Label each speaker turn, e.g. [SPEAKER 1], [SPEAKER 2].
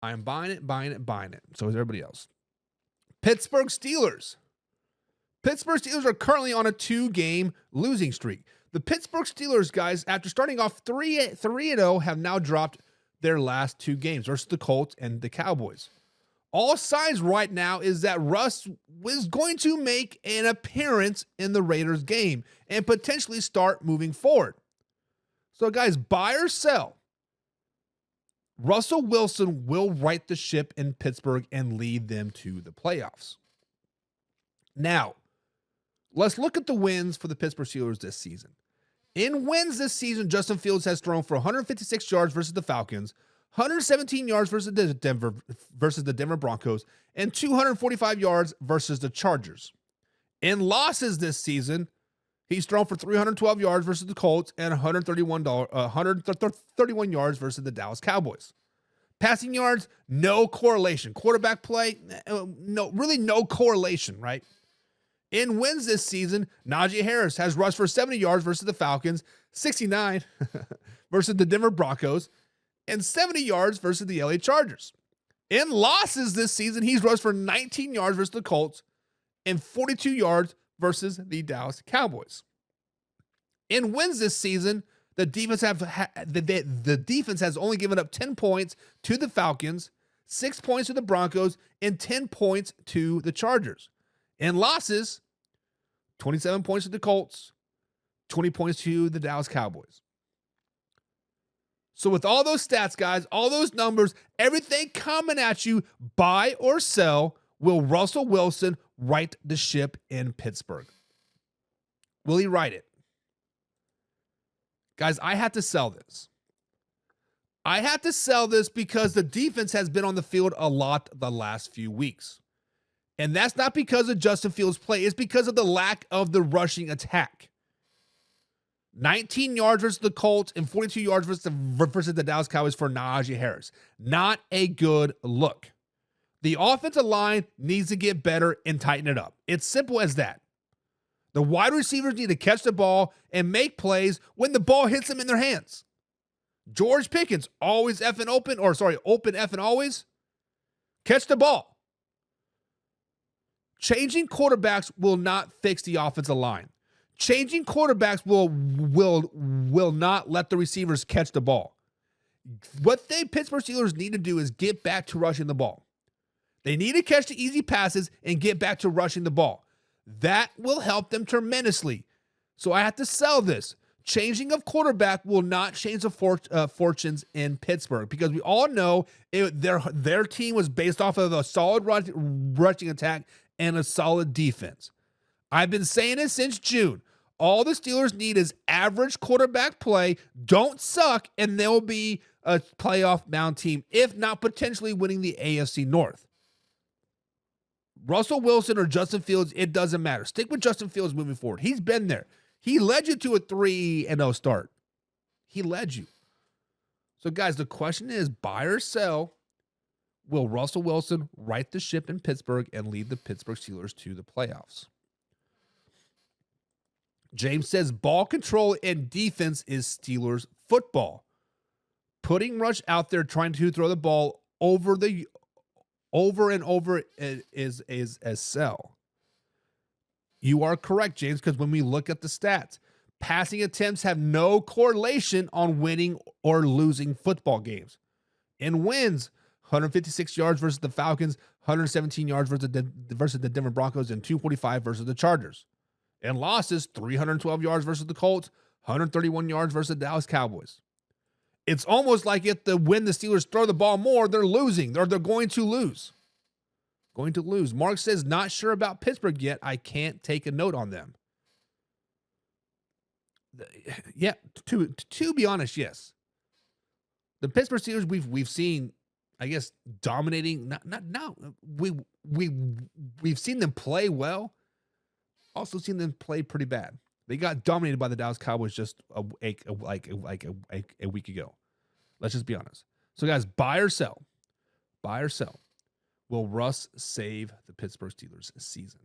[SPEAKER 1] I'm buying it, buying it, buying it. So is everybody else. Pittsburgh Steelers. Pittsburgh Steelers are currently on a 2-game losing streak. The Pittsburgh Steelers, guys, after starting off 3-0, have now dropped their last 2 games versus the Colts and the Cowboys. All signs right now is that Russ is going to make an appearance in the Raiders game and potentially start moving forward. So, guys, buy or sell. Russell Wilson will right the ship in Pittsburgh and lead them to the playoffs. Now, let's look at the wins for the Pittsburgh Steelers this season. In wins this season, Justin Fields has thrown for 156 yards versus the Falcons, 117 yards versus the Denver Broncos, and 245 yards versus the Chargers. In losses this season, he's thrown for 312 yards versus the Colts and 131 yards versus the Dallas Cowboys. Passing yards, no correlation. Quarterback play, no correlation, right? In wins this season, Najee Harris has rushed for 70 yards versus the Falcons, 69 versus the Denver Broncos, and 70 yards versus the LA Chargers. In losses this season, he's rushed for 19 yards versus the Colts and 42 yards versus the Dallas Cowboys. In wins this season, the defense has only given up 10 points to the Falcons, 6 points to the Broncos, and 10 points to the Chargers. In losses, 27 points to the Colts, 20 points to the Dallas Cowboys. So with all those stats, guys, all those numbers, everything coming at you, buy or sell, will Russell Wilson right the ship in Pittsburgh? Will he right it? Guys, I had to sell this. I had to sell this because the defense has been on the field a lot the last few weeks. And that's not because of Justin Fields' play. It's because of the lack of the rushing attack. 19 yards versus the Colts and 42 yards versus the Dallas Cowboys for Najee Harris. Not a good look. The offensive line needs to get better and tighten it up. It's simple as that. The wide receivers need to catch the ball and make plays when the ball hits them in their hands. George Pickens, always open effing always. Catch the ball. Changing quarterbacks will not fix the offensive line. Changing quarterbacks will not let the receivers catch the ball. What the Pittsburgh Steelers need to do is get back to rushing the ball. They need to catch the easy passes and get back to rushing the ball. That will help them tremendously. So I have to sell this. Changing of quarterback will not change the fortunes in Pittsburgh because we all know their team was based off of a solid rushing attack and a solid defense. I've been saying it since June. All the Steelers need is average quarterback play. Don't suck, and they'll be a playoff-bound team, if not potentially winning the AFC North. Russell Wilson or Justin Fields, it doesn't matter. Stick with Justin Fields moving forward. He's been there. He led you to a 3-0 start. He led you. So, guys, the question is, buy or sell? Will Russell Wilson right the ship in Pittsburgh and lead the Pittsburgh Steelers to the playoffs? James says ball control and defense is Steelers football. Putting Rush out there trying to throw the ball over and over is a sell. You are correct, James, because when we look at the stats, passing attempts have no correlation on winning or losing football games. In wins, 156 yards versus the Falcons, 117 yards versus the Denver Broncos, and 245 versus the Chargers. In losses, 312 yards versus the Colts, 131 yards versus the Dallas Cowboys. It's almost like when the Steelers throw the ball more, they're losing, or they're going to lose. Going to lose. Mark says, not sure about Pittsburgh yet. I can't take a note on them. Yeah, to be honest, yes. The Pittsburgh Steelers we've seen, I guess, dominating. We've seen them play well. Also seen them play pretty bad. They got dominated by the Dallas Cowboys just a week ago. Let's just be honest. So, guys, buy or sell? Buy or sell? Will Russ save the Pittsburgh Steelers season?